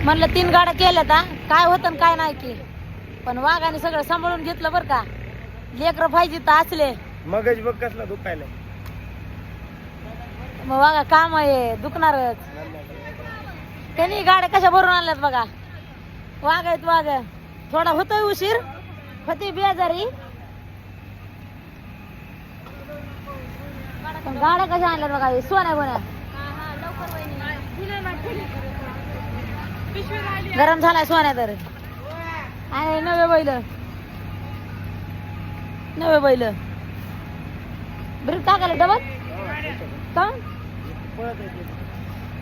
म्हणलं 3 गाड्या केल्यात हा. काय होतं आणि काय नाही की, पण वाघाने सगळं सांभाळून घेतलं बरं का. लेकरं पाहिजे तर असले मगच बघ कसला दुखायला. मग बघा काम आहे दुखणारच. त्यांनी गाड्या कशा भरून आणल्यात बघा. वाघ आहेत वाघ. थोडा होतोय उशीर, होती बेजारी, पण गाड्या कशा आणल्यात बघा. सोन्या बोन्या गरम झालाय सोन्या तर. आहे नवे बैल ब्रेक टाकायला डबल का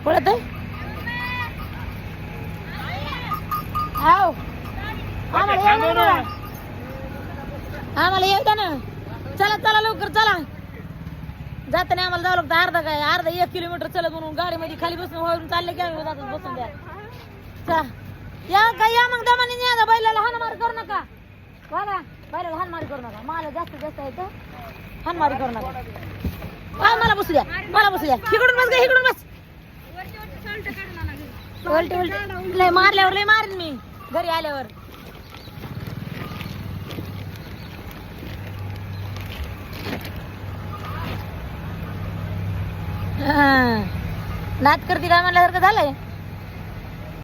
पळत आहे. हाव आम्हाला येऊ द्या ना. चला लवकर चला. जाताना आम्हाला जावं लागतं अर्धा 1 किलोमीटर चलत म्हणून गाडीमध्ये खाली बसून वरून चालले की आम्ही जातात बसून द्या. चला या मग दमाने न्या. बैलाला हाणमारी करू नका बघा. बैलाला हाणमारी करू नका. मला जास्तीत जास्त येतं. हाणमारी करू नका. मला बसू द्या. इकडून बस ग. इकडून बस. उलटी लय मारल्यावर लय मारेन मी घरी आल्यावर. नाच करते काय म्हणल्यासारखं झालंय.